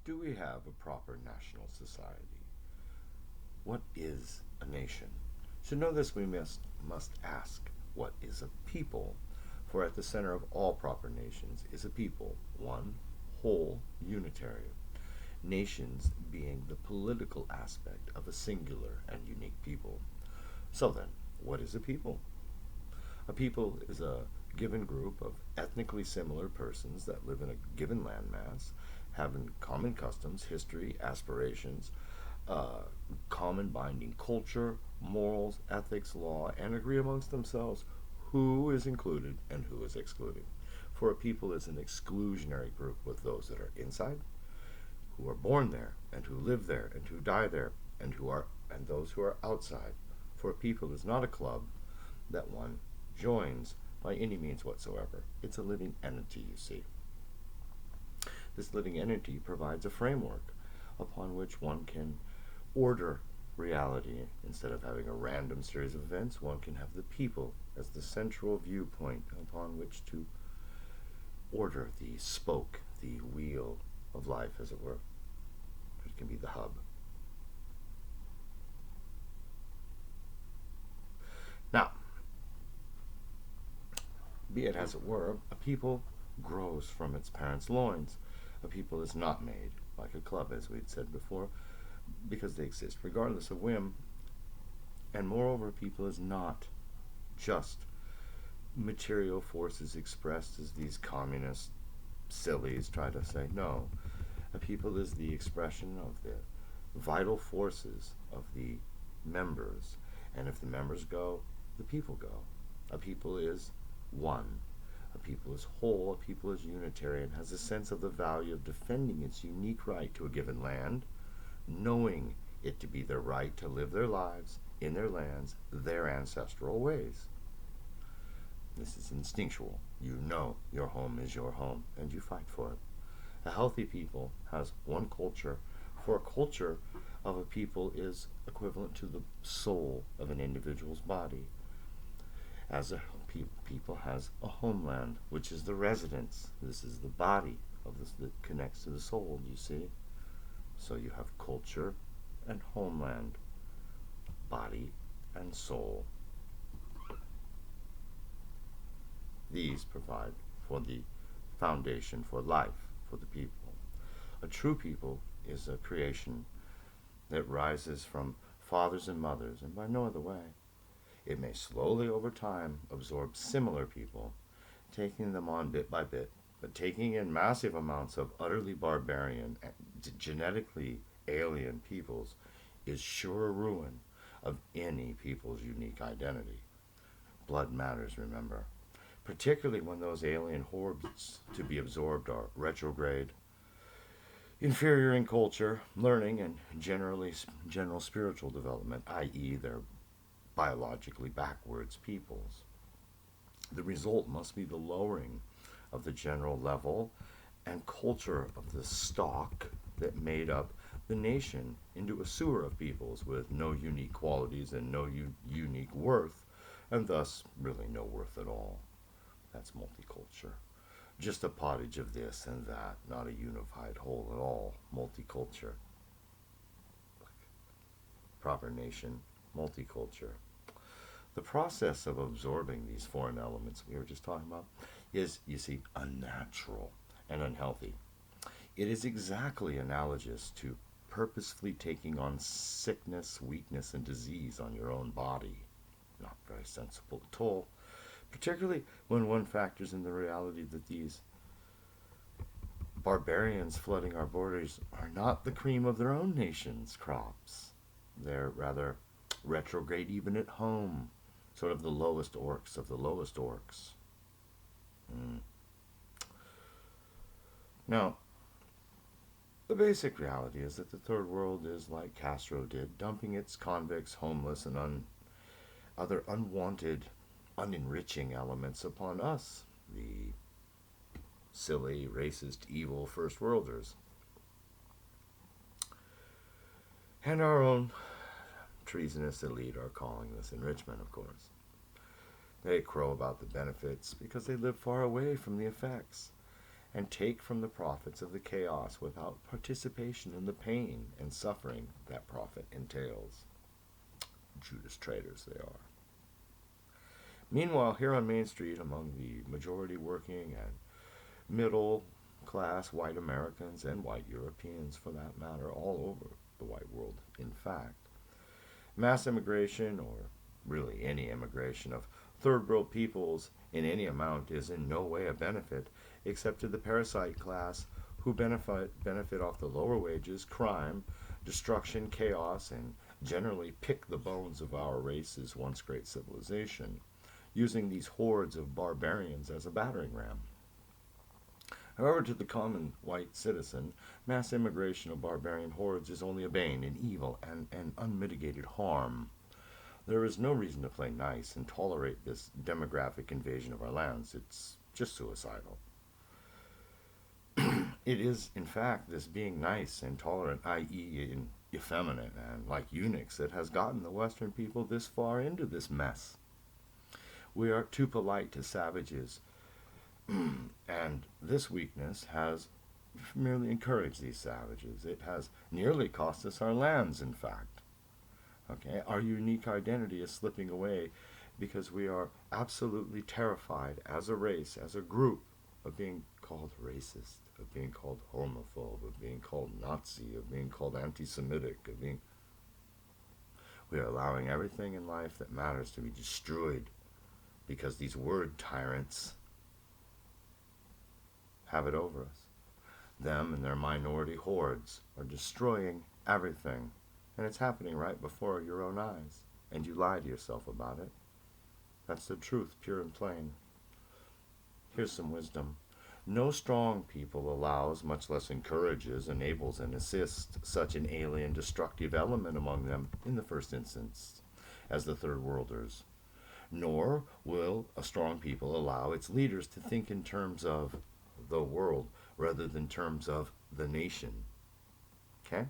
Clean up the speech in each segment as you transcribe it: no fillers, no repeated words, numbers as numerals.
Do we have a proper national society? What is a nation? To know this, we must ask, what is a people? For at the center of all proper nations is a people, one, whole, unitary. Nations being the political aspect of a singular and unique people. So then, what is a people? A people is a given group of ethnically similar persons that live in a given landmass, having common customs, history, aspirations, uh, common binding culture, morals, ethics, law, and agree amongst themselves who is included and who is excluded. For a people is an exclusionary group with those that are inside, who are born there, and who live there, and who die there, and those who are outside. For a people is not a club that one joins by any means whatsoever. It's a living entity, you see. This living entity provides a framework upon which one can order reality. Instead of having a random series of events, one can have the people as the central viewpoint upon which to order the spoke, the wheel of life, as it were. It can be the hub. Now, be it as it were, a people grows from its parents' loins. A people is not made like a club, as we'd said before, because they exist regardless of whim. And moreover, a people is not just material forces expressed as these communist sillies try to say. No, a people is the expression of the vital forces of the members. And if the members go, the people go. A people is one. A people is whole. A people is unitary and has a sense of the value of defending its unique right to a given land, knowing it to be their right to live their lives in their lands, their ancestral ways. This is instinctual. You know your home is your home, and you fight for it. A healthy people has one culture, for a culture of a people is equivalent to the soul of an individual's body. As a people has a homeland, which is the residence. This is the body of this that connects to the soul, you see. So you have culture and homeland, body and soul. These provide for the foundation for life for the people. A true people is a creation that rises from fathers and mothers, and by no other way. It may slowly over time absorb similar people, taking them on bit by bit, but taking in massive amounts of utterly barbarian, genetically alien peoples is sure ruin of any people's unique identity. Blood matters, remember, particularly when those alien hordes to be absorbed are retrograde, inferior in culture, learning, and general spiritual development, i.e., they're biologically backwards peoples. The result must be the lowering of the general level and culture of the stock that made up the nation into a sewer of peoples with no unique qualities and no unique worth, and thus really no worth at all. That's multiculture. Just a pottage of this and that, not a unified whole at all. Multiculture. Proper nation, multiculture. The process of absorbing these foreign elements we were just talking about is, you see, unnatural and unhealthy. It is exactly analogous to purposefully taking on sickness, weakness, and disease on your own body. Not very sensible at all, particularly when one factors in the reality that these barbarians flooding our borders are not the cream of their own nation's crops. They're rather retrograde even at home, sort of the lowest orcs of the lowest orcs. Mm. Now, the basic reality is that the third world is like Castro did, dumping its convicts, homeless, and other unwanted, unenriching elements upon us, the silly, racist, evil first worlders. And our own treasonous elite are calling this enrichment, of course. They crow about the benefits because they live far away from the effects. and take from the profits of the chaos without participation in the pain and suffering that profit entails. Judas traitors they are. Meanwhile, here on Main Street, among the majority working and middle class white Americans and white Europeans, for that matter, all over the white world, in fact, mass immigration, or really any immigration of third world peoples in any amount, is in no way a benefit except to the parasite class who benefit off the lower wages, crime, destruction, chaos, and generally pick the bones of our race's once great civilization, using these hordes of barbarians as a battering ram. However, to the common white citizen, mass immigration of barbarian hordes is only a bane, an evil, and an unmitigated harm. There is no reason to play nice and tolerate this demographic invasion of our lands. It's just suicidal. It is, in fact, this being nice and tolerant, i.e., effeminate and like eunuchs, that has gotten the Western people this far into this mess. We are too polite to savages, and this weakness has merely encouraged these savages. It has nearly cost us our lands, in fact. Okay, our unique identity is slipping away because we are absolutely terrified as a race, as a group, of being called racist, of being called homophobe, of being called Nazi, of being called anti-Semitic, of being... We are allowing everything in life that matters to be destroyed because these word tyrants have it over us. Them and their minority hordes are destroying everything, and it's happening right before your own eyes, and you lie to yourself about it. That's the truth, pure and plain. Here's some wisdom. No strong people allows, much less encourages, enables, and assists such an alien, destructive element among them in the first instance as the third worlders. Nor will a strong people allow its leaders to think in terms of the world rather than terms of the nation. Okay?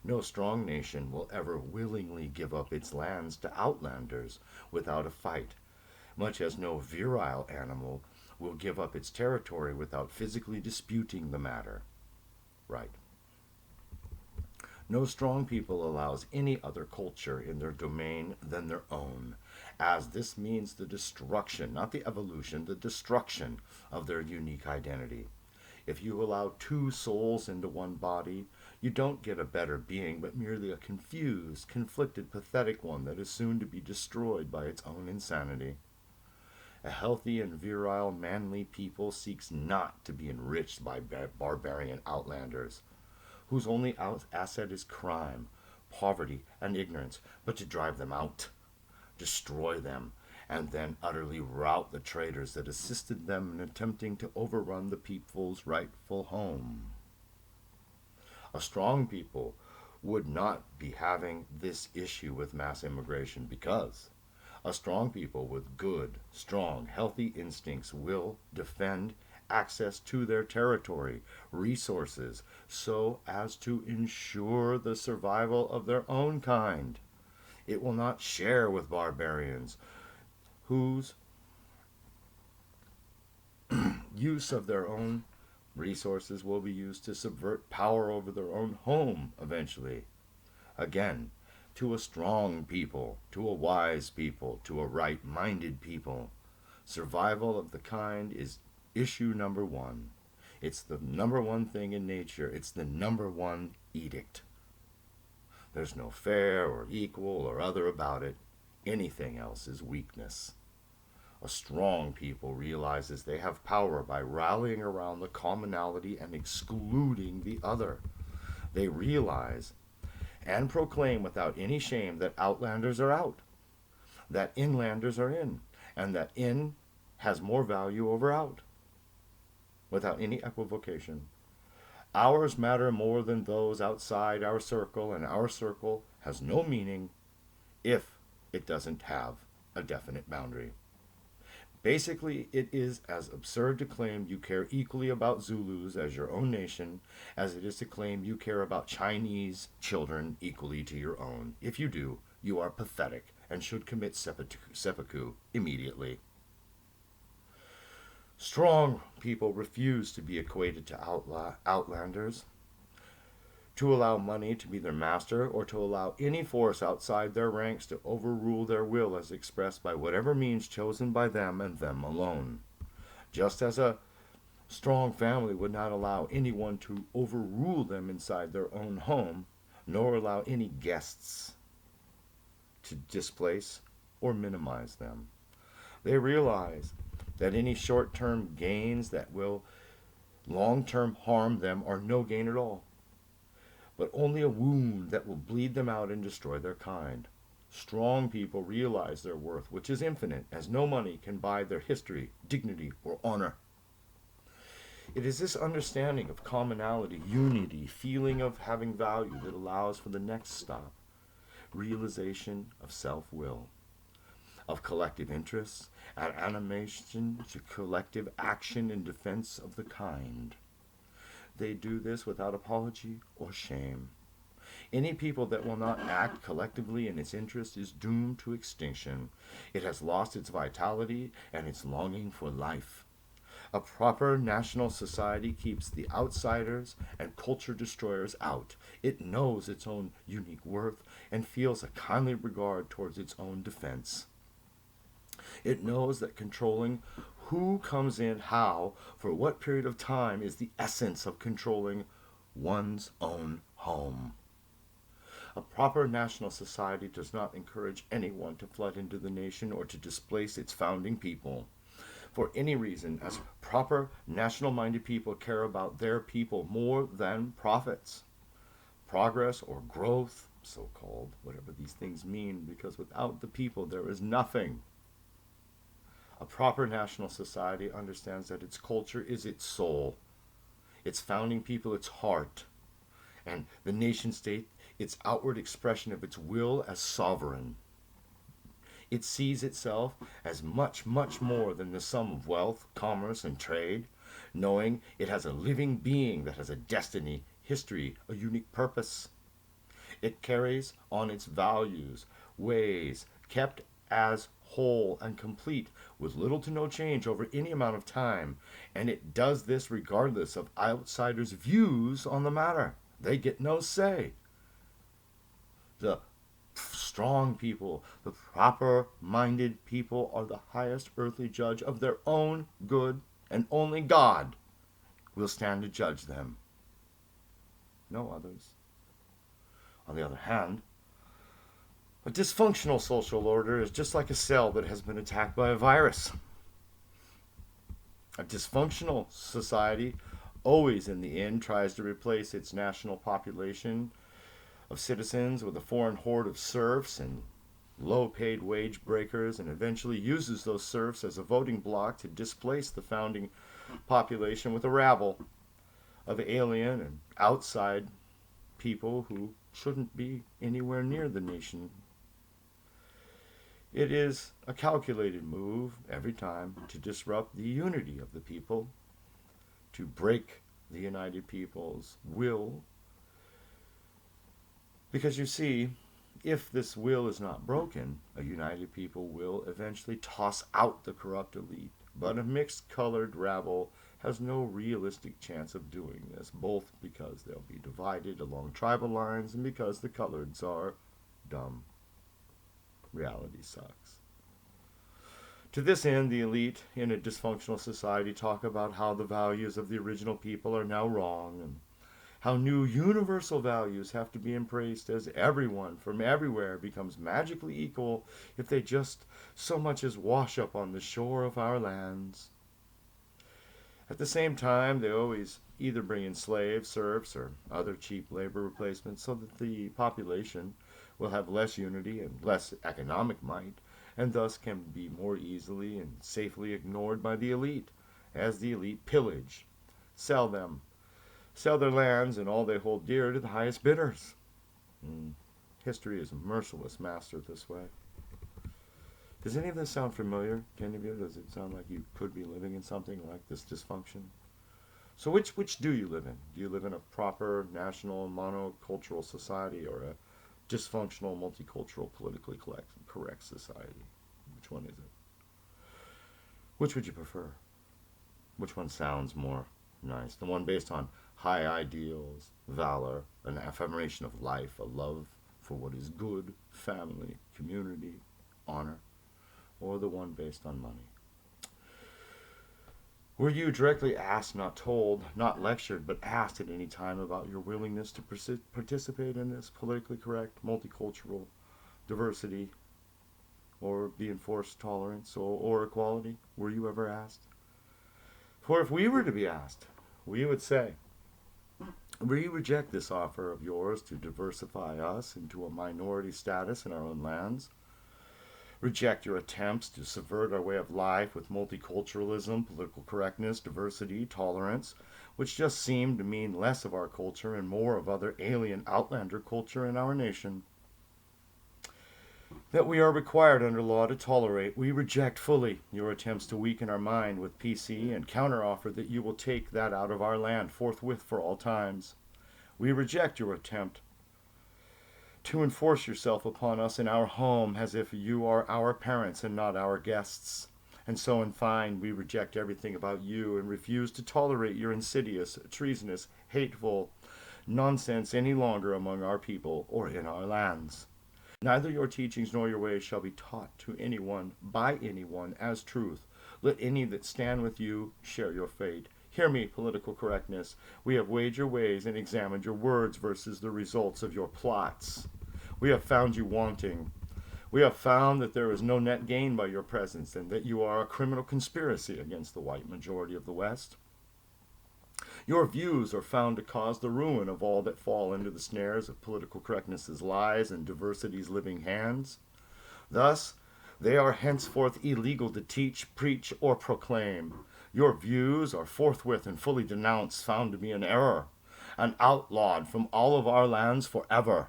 No strong nation will ever willingly give up its lands to outlanders without a fight, much as no virile animal will give up its territory without physically disputing the matter. Right. No strong people allows any other culture in their domain than their own, as this means the destruction, not the evolution, the destruction of their unique identity. If you allow two souls into one body, you don't get a better being, but merely a confused, conflicted, pathetic one that is soon to be destroyed by its own insanity. A healthy and virile, manly people seeks not to be enriched by barbarian outlanders, whose only asset is crime, poverty, and ignorance, but to drive them out, destroy them, and then utterly rout the traitors that assisted them in attempting to overrun the people's rightful home. A strong people would not be having this issue with mass immigration because a strong people with good, strong, healthy instincts will defend access to their territory, resources, so as to ensure the survival of their own kind. It will not share with barbarians whose use of their own resources will be used to subvert power over their own home eventually. Again, to a strong people, to a wise people, to a right-minded people, survival of the kind is issue number one. It's the number one thing in nature. It's the number one edict. There's no fair or equal or other about it. Anything else is weakness. A strong people realizes they have power by rallying around the commonality and excluding the other. They realize and proclaim without any shame that outlanders are out, that inlanders are in, and that in has more value over out, without any equivocation. Ours matter more than those outside our circle, and our circle has no meaning if it doesn't have a definite boundary. Basically, it is as absurd to claim you care equally about Zulus as your own nation as it is to claim you care about Chinese children equally to your own. If you do, you are pathetic and should commit seppuku immediately. Strong people refuse to be equated to outlanders, to allow money to be their master, or to allow any force outside their ranks to overrule their will as expressed by whatever means chosen by them and them alone. Just as a strong family would not allow anyone to overrule them inside their own home, nor allow any guests to displace or minimize them. They realize that any short term gains that will long term harm them are no gain at all, but only a wound that will bleed them out and destroy their kind. Strong people realize their worth, which is infinite, as no money can buy their history, dignity, or honor. It is this understanding of commonality, unity, feeling of having value that allows for the next stop, realization of self-will, of collective interests, and animation to collective action in defense of the kind. They do this without apology or shame. Any people that will not act collectively in its interest is doomed to extinction. It has lost its vitality and its longing for life. A proper national society keeps the outsiders and culture destroyers out. It knows its own unique worth and feels a kindly regard towards its own defense. It knows that controlling who comes in, how, for what period of time is the essence of controlling one's own home. A proper national society does not encourage anyone to flood into the nation or to displace its founding people for any reason, as proper national-minded people care about their people more than profits, progress, or growth, so-called, whatever these things mean, because without the people there is nothing. A proper national society understands that its culture is its soul, its founding people its heart, and the nation-state its outward expression of its will as sovereign. It sees itself as much, much more than the sum of wealth, commerce, and trade, knowing it has a living being that has a destiny, history, a unique purpose. It carries on its values, ways, kept as whole and complete, with little to no change over any amount of time, and it does this regardless of outsiders' views on the matter. They get no say. The strong people, the proper-minded people, are the highest earthly judge of their own good, and only God will stand to judge them. No others. On the other hand, a dysfunctional social order is just like a cell that has been attacked by a virus. A dysfunctional society always, in the end, tries to replace its national population of citizens with a foreign horde of serfs and low-paid wage breakers, and eventually uses those serfs as a voting bloc to displace the founding population with a rabble of alien and outside people who shouldn't be anywhere near the nation. It is a calculated move every time to disrupt the unity of the people, to break the united people's will. Because you see, if this will is not broken, a united people will eventually toss out the corrupt elite. But a mixed-colored rabble has no realistic chance of doing this, both because they'll be divided along tribal lines and because the coloreds are dumb. Reality sucks. To this end, the elite in a dysfunctional society talk about how the values of the original people are now wrong, and how new universal values have to be embraced as everyone from everywhere becomes magically equal if they just so much as wash up on the shore of our lands. At the same time, they always either bring in slaves, serfs, or other cheap labor replacements so that the population will have less unity and less economic might, and thus can be more easily and safely ignored by the elite, as the elite pillage, sell their lands and all they hold dear to the highest bidders. History is a merciless master this way. Does any of this sound familiar to any of you? Does it sound like you could be living in something like this dysfunction? So which do you live in? Do you live in a proper national monocultural society or a dysfunctional multicultural politically correct society? Which one is it? Which would you prefer? Which one sounds more nice? The one based on high ideals, valor, an affirmation of life, a love for what is good, family, community, honor, or the one based on money? Were you directly asked, not told, not lectured, but asked at any time about your willingness to participate in this politically correct, multicultural diversity, or the enforced tolerance or equality? Were you ever asked? For if we were to be asked, we would say, we reject this offer of yours to diversify us into a minority status in our own lands. Reject your attempts to subvert our way of life with multiculturalism, political correctness, diversity, tolerance, which just seem to mean less of our culture and more of other alien outlander culture in our nation. That we are required under law to tolerate. We reject fully your attempts to weaken our mind with PC and counteroffer that you will take that out of our land forthwith for all times. We reject your attempt to enforce yourself upon us in our home as if you are our parents and not our guests. And so, in fine, we reject everything about you and refuse to tolerate your insidious, treasonous, hateful nonsense any longer among our people or in our lands. Neither your teachings nor your ways shall be taught to anyone, by anyone, as truth. Let any that stand with you share your fate. Hear me, political correctness. We have weighed your ways and examined your words versus the results of your plots. We have found you wanting. We have found that there is no net gain by your presence and that you are a criminal conspiracy against the white majority of the West. Your views are found to cause the ruin of all that fall into the snares of political correctness's lies and diversity's living hands. Thus, they are henceforth illegal to teach, preach, or proclaim. Your views are forthwith and fully denounced, found to be an error, and outlawed from all of our lands forever.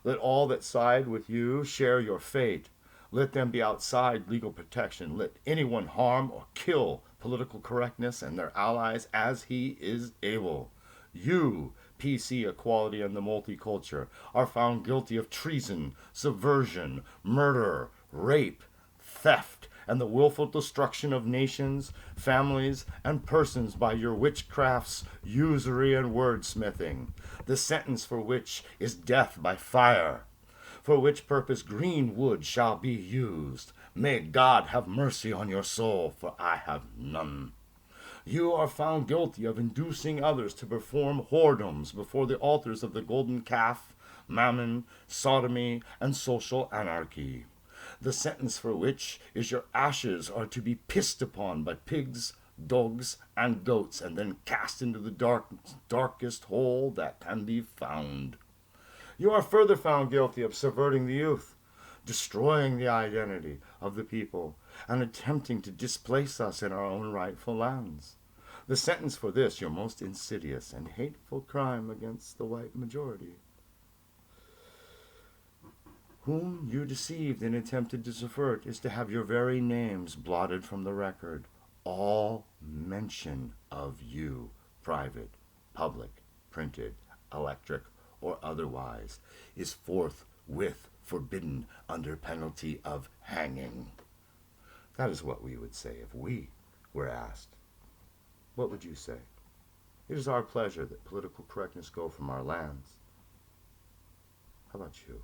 Let all that side with you share your fate. Let them be outside legal protection. Let anyone harm or kill political correctness and their allies as he is able. You, PC Equality and the Multiculture, are found guilty of treason, subversion, murder, rape, theft, and the willful destruction of nations, families, and persons by your witchcrafts, usury, and wordsmithing, the sentence for which is death by fire, for which purpose green wood shall be used. May God have mercy on your soul, for I have none. You are found guilty of inducing others to perform whoredoms before the altars of the golden calf, mammon, sodomy, and social anarchy, the sentence for which is your ashes are to be pissed upon by pigs, dogs, and goats, and then cast into the darkest hole that can be found. You are further found guilty of subverting the youth, destroying the identity of the people, and attempting to displace us in our own rightful lands. The sentence for this, your most insidious and hateful crime against the white majority, whom you deceived and attempted to subvert, is to have your very names blotted from the record. All mention of you, private, public, printed, electric, or otherwise, is forthwith forbidden under penalty of hanging. That is what we would say if we were asked. What would you say? It is our pleasure that political correctness go from our lands. How about you?